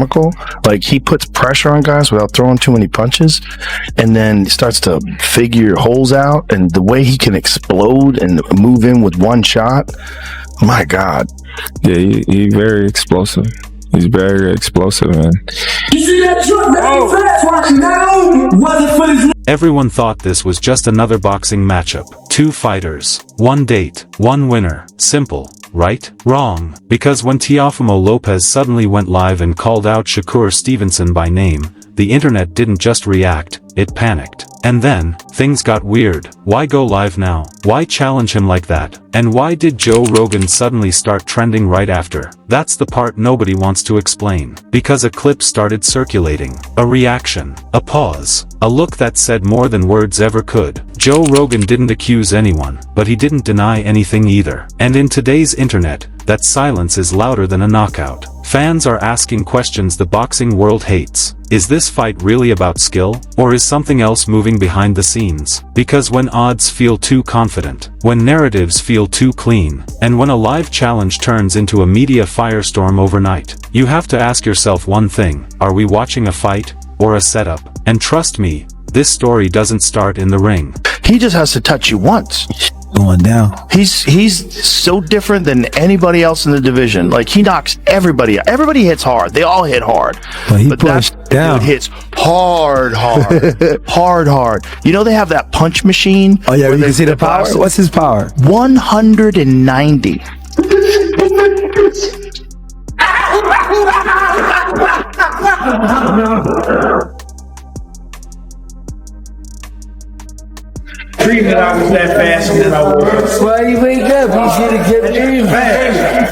comical. Like, he puts pressure on guys without throwing too many punches, and then starts to figure holes out, and the way he can explode and move in with one shot, my God. Yeah, he's very explosive. He's very explosive, man. You see that truck very fast watching? Not only was it for his... Everyone thought this was just another boxing matchup. 2 fighters, 1 date, 1 winner. Simple, right? Wrong. Because when Teofimo Lopez suddenly went live and called out Shakur Stevenson by name, the internet didn't just react, it panicked. And then, things got weird. Why go live now? Why challenge him like that? And why did Joe Rogan suddenly start trending right after? That's the part nobody wants to explain. Because a clip started circulating. A reaction. A pause. A look that said more than words ever could. Joe Rogan didn't accuse anyone, but he didn't deny anything either. And in today's internet, that silence is louder than a knockout. Fans are asking questions the boxing world hates. Is this fight really about skill, or is something else moving behind the scenes? Because when odds feel too confident, when narratives feel too clean, and when a live challenge turns into a media firestorm overnight, you have to ask yourself one thing: are we watching a fight, or a setup? And trust me, this story doesn't start in the ring. He just has to touch you once. Going down. He's so different than anybody else in the division. Like, he knocks everybody out. Everybody hits hard. They all hit hard. But that dude hits hard. hard. You know, they have that punch machine. Oh yeah, you can see the power. What's his power? 190. Dreaming I was that fast and I was. That's why you wake up. You should have kept dreaming fast.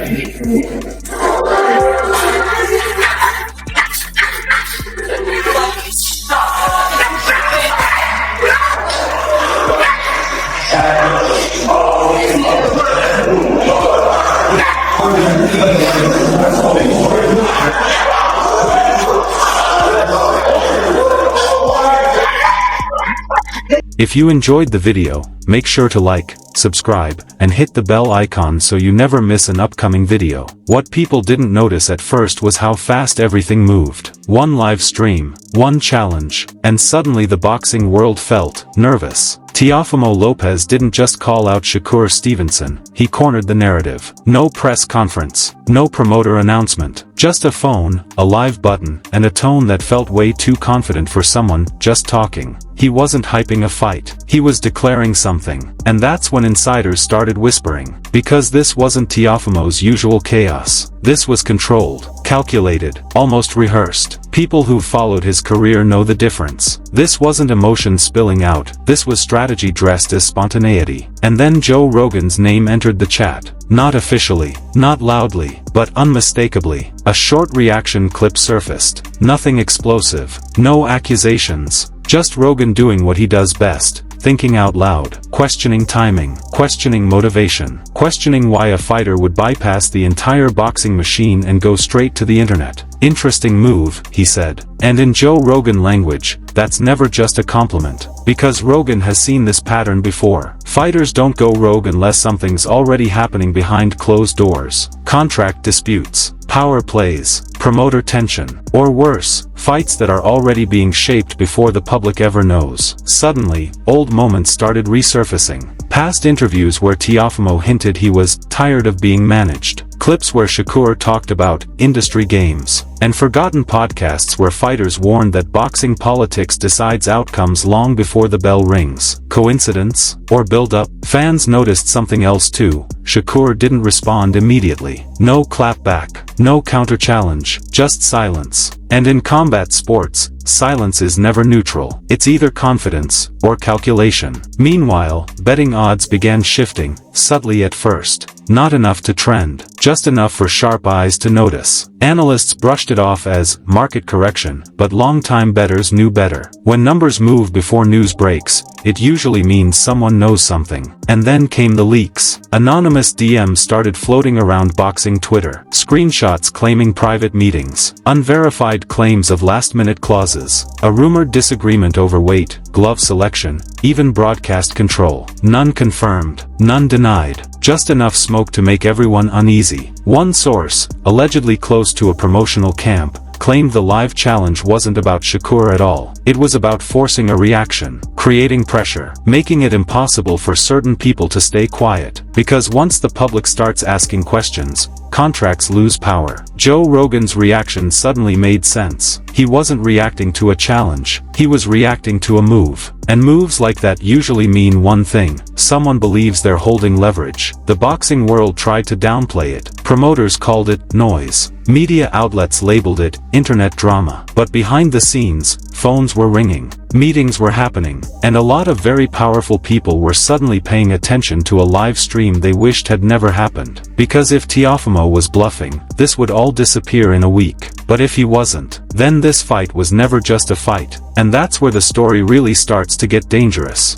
If you enjoyed the video, make sure to like, subscribe, and hit the bell icon so you never miss an upcoming video. What people didn't notice at first was how fast everything moved. One live stream, one challenge, and suddenly the boxing world felt nervous. Teofimo Lopez didn't just call out Shakur Stevenson, he cornered the narrative. No press conference, no promoter announcement, just a phone, a live button, and a tone that felt way too confident for someone just talking. He wasn't hyping a fight, he was declaring something. And that's when insiders started whispering. Because this wasn't Teofimo's usual chaos. This was controlled, calculated, almost rehearsed. People who've followed his career know the difference. This wasn't emotion spilling out, this was strategy dressed as spontaneity. And then Joe Rogan's name entered the chat. Not officially, not loudly, but unmistakably. A short reaction clip surfaced. Nothing explosive, no accusations. Just Rogan doing what he does best. Thinking out loud, questioning timing, questioning motivation, questioning why a fighter would bypass the entire boxing machine and go straight to the internet. Interesting move, he said. And in Joe Rogan language, that's never just a compliment. Because Rogan has seen this pattern before. Fighters don't go rogue unless something's already happening behind closed doors. Contract disputes, power plays, promoter tension, or worse, fights that are already being shaped before the public ever knows. Suddenly, old moments started resurfacing. Past interviews where Teofimo hinted he was tired of being managed. Clips where Shakur talked about industry games. And forgotten podcasts where fighters warned that boxing politics decides outcomes long before the bell rings. Coincidence? Or build-up? Fans noticed something else too. Shakur didn't respond immediately. No clap back. No counter-challenge. Just silence. And in combat sports, silence is never neutral. It's either confidence or calculation. Meanwhile, betting odds began shifting, subtly at first. Not enough to trend, just enough for sharp eyes to notice. Analysts brushed it off as market correction, but longtime bettors knew better. When numbers move before news breaks, it usually means someone knows something. And then came the leaks. Anonymous DMs started floating around boxing Twitter. Screenshots claiming private meetings. Unverified claims of last-minute clauses. A rumored disagreement over weight, glove selection, even broadcast control. None confirmed, none denied. Just enough smoke to make everyone uneasy. One source, allegedly close to a promotional camp, claimed the live challenge wasn't about Shakur at all. It was about forcing a reaction, creating pressure, making it impossible for certain people to stay quiet. Because once the public starts asking questions, contracts lose power. Joe Rogan's reaction suddenly made sense. He wasn't reacting to a challenge, he was reacting to a move. And moves like that usually mean one thing: someone believes they're holding leverage. The boxing world tried to downplay it. Promoters called it noise. Media outlets labeled it internet drama. But behind the scenes, phones were ringing, meetings were happening, and a lot of very powerful people were suddenly paying attention to a live stream they wished had never happened. Because if Teofimo was bluffing, this would all disappear in a week. But if he wasn't, then this fight was never just a fight. And that's where the story really starts to get dangerous.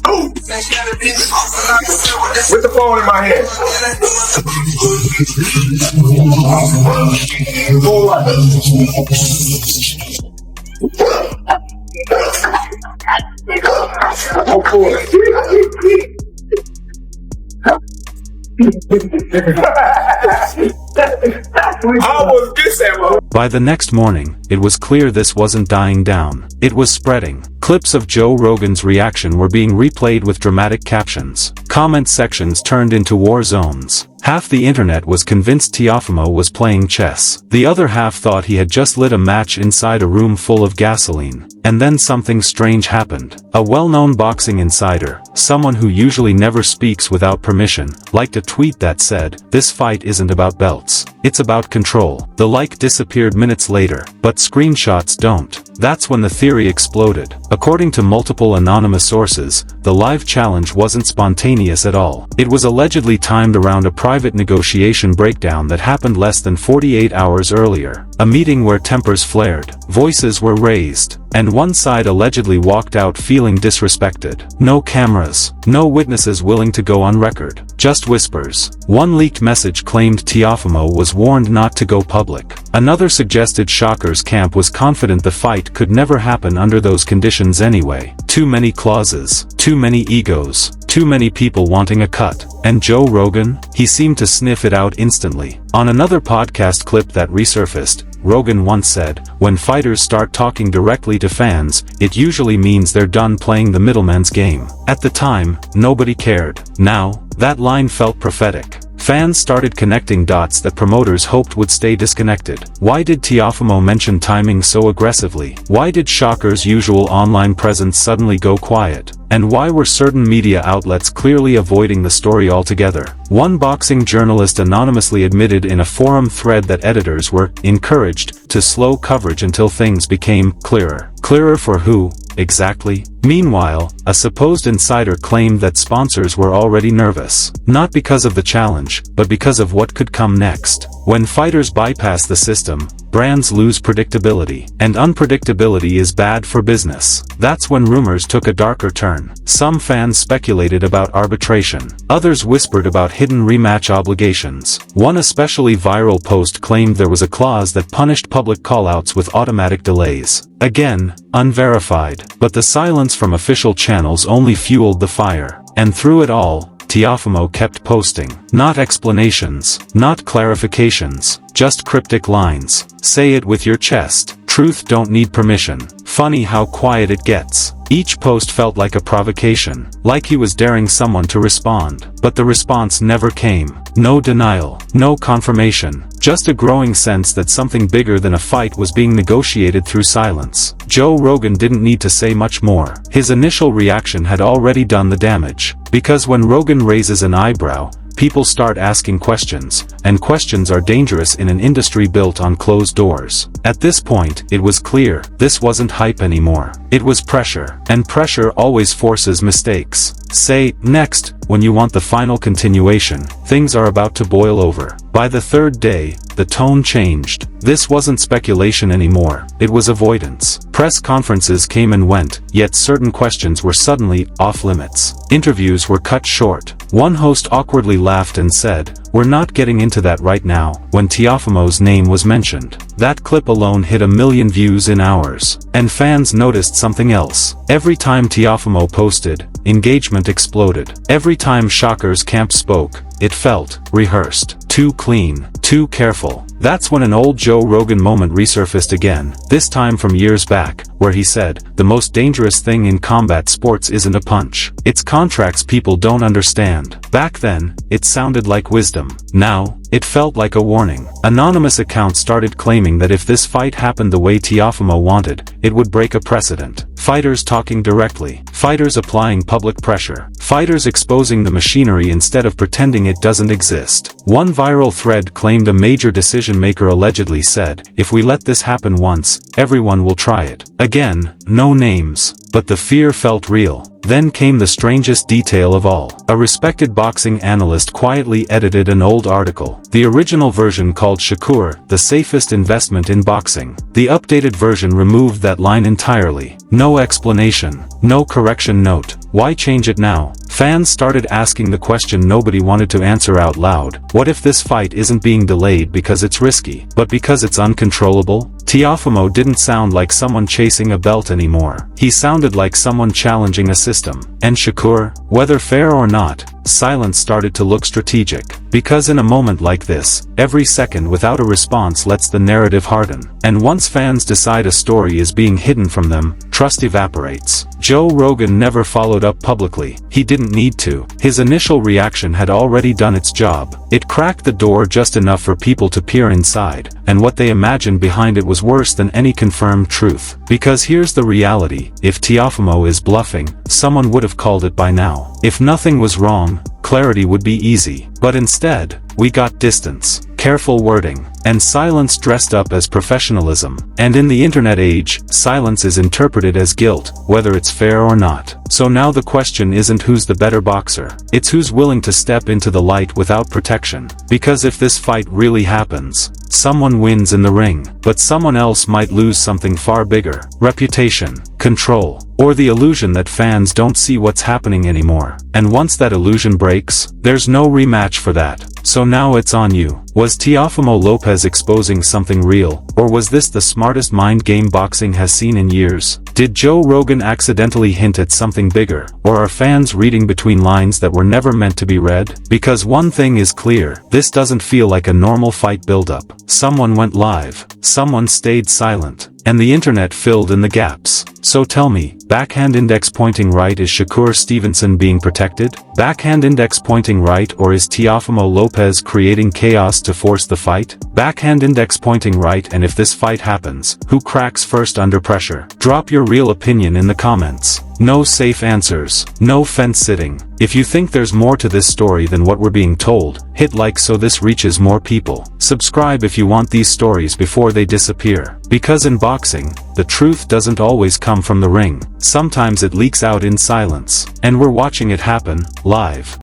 With the phone in my hand. By the next morning, it was clear this wasn't dying down. It was spreading. Clips of Joe Rogan's reaction were being replayed with dramatic captions. Comment sections turned into war zones. Half the internet was convinced Teofimo was playing chess. The other half thought he had just lit a match inside a room full of gasoline. And then something strange happened. A well-known boxing insider, someone who usually never speaks without permission, liked a tweet that said, "This fight isn't about belts. It's about control." The like disappeared minutes later, but screenshots don't. That's when the theory exploded. According to multiple anonymous sources, the live challenge wasn't spontaneous at all. It was allegedly timed around a private negotiation breakdown that happened less than 48 hours earlier. A meeting where tempers flared, voices were raised, and one side allegedly walked out feeling disrespected. No cameras, no witnesses willing to go on record, just whispers. One leaked message claimed Teofimo was warned not to go public. Another suggested Shakur's camp was confident the fight could never happen under those conditions anyway. Too many clauses, too many egos, too many people wanting a cut. And Joe Rogan? He seemed to sniff it out instantly. On another podcast clip that resurfaced, Rogan once said, "When fighters start talking directly to fans, it usually means they're done playing the middleman's game." At the time, nobody cared. Now, that line felt prophetic. Fans started connecting dots that promoters hoped would stay disconnected. Why did Teofimo mention timing so aggressively? Why did Shakur's usual online presence suddenly go quiet? And why were certain media outlets clearly avoiding the story altogether? One boxing journalist anonymously admitted in a forum thread that editors were encouraged to slow coverage until things became clearer. Clearer for who, exactly? Meanwhile, a supposed insider claimed that sponsors were already nervous. Not because of the challenge, but because of what could come next. When fighters bypass the system, brands lose predictability. And unpredictability is bad for business. That's when rumors took a darker turn. Some fans speculated about arbitration. Others whispered about hidden rematch obligations. One especially viral post claimed there was a clause that punished public callouts with automatic delays. Again, unverified. But the silence from official channels only fueled the fire. And through it all, Teofimo kept posting. Not explanations, not clarifications, just cryptic lines. Say it with your chest. Truth don't need permission. Funny how quiet it gets. Each post felt like a provocation, like he was daring someone to respond. But the response never came. No denial, no confirmation, just a growing sense that something bigger than a fight was being negotiated through silence. Joe Rogan didn't need to say much more. His initial reaction had already done the damage. Because when Rogan raises an eyebrow, people start asking questions, and questions are dangerous in an industry built on closed doors. At this point, it was clear, this wasn't hype anymore. It was pressure, and pressure always forces mistakes. Say, next, when you want the final continuation, things are about to boil over. By the third day, the tone changed. This wasn't speculation anymore, it was avoidance. Press conferences came and went, yet certain questions were suddenly off limits. Interviews were cut short. One host awkwardly laughed and said, "We're not getting into that right now," when Teofimo's name was mentioned. That clip alone hit 1 million views in hours. And fans noticed something else. Every time Teofimo posted, engagement exploded. Every time Shakur's camp spoke, it felt rehearsed. Too clean, too careful. That's when an old Joe Rogan moment resurfaced again, this time from years back, where he said, "The most dangerous thing in combat sports isn't a punch. It's contracts people don't understand." Back then, it sounded like wisdom. Now, it felt like a warning. Anonymous accounts started claiming that if this fight happened the way Teofimo wanted, it would break a precedent. Fighters talking directly. Fighters applying public pressure. Fighters exposing the machinery instead of pretending it doesn't exist. One viral thread claimed a major decision maker allegedly said, "If we let this happen once, everyone will try it." Again, no names. But the fear felt real. Then came the strangest detail of all. A respected boxing analyst quietly edited an old article. The original version called Shakur, the safest investment in boxing. The updated version removed that line entirely. No explanation. No correction note. Why change it now? Fans started asking the question nobody wanted to answer out loud. What if this fight isn't being delayed because it's risky, but because it's uncontrollable? Teofimo didn't sound like someone chasing a belt anymore. He sounded like someone challenging a system. And Shakur, whether fair or not, silence started to look strategic. Because in a moment like this, every second without a response lets the narrative harden. And once fans decide a story is being hidden from them, trust evaporates. Joe Rogan never followed up publicly. He didn't need to. His initial reaction had already done its job. It cracked the door just enough for people to peer inside, and what they imagined behind it was worse than any confirmed truth. Because here's the reality: if Teofimo is bluffing, someone would have called it by now. If nothing was wrong, clarity would be easy. But instead, we got distance, careful wording, and silence dressed up as professionalism. And in the internet age, silence is interpreted as guilt, whether it's fair or not. So now the question isn't who's the better boxer, it's who's willing to step into the light without protection. Because if this fight really happens, someone wins in the ring, but someone else might lose something far bigger: reputation, control, or the illusion that fans don't see what's happening anymore. And once that illusion breaks, there's no rematch for that. So now it's on you. Was Teofimo Lopez exposing something real, or was this the smartest mind game boxing has seen in years? Did Joe Rogan accidentally hint at something bigger, or are fans reading between lines that were never meant to be read? Because one thing is clear, this doesn't feel like a normal fight buildup. Someone went live, someone stayed silent, and the internet filled in the gaps. So tell me, backhand index pointing right, is Shakur Stevenson being protected? Backhand index pointing right, or is Teofimo Lopez creating chaos to force the fight? Backhand index pointing right, and if this fight happens, who cracks first under pressure? Drop your real opinion in the comments. No safe answers, no fence sitting. If you think there's more to this story than what we're being told, hit like so this reaches more people. Subscribe if you want these stories before they disappear. Because in boxing, the truth doesn't always come from the ring. Sometimes it leaks out in silence. And we're watching it happen, live.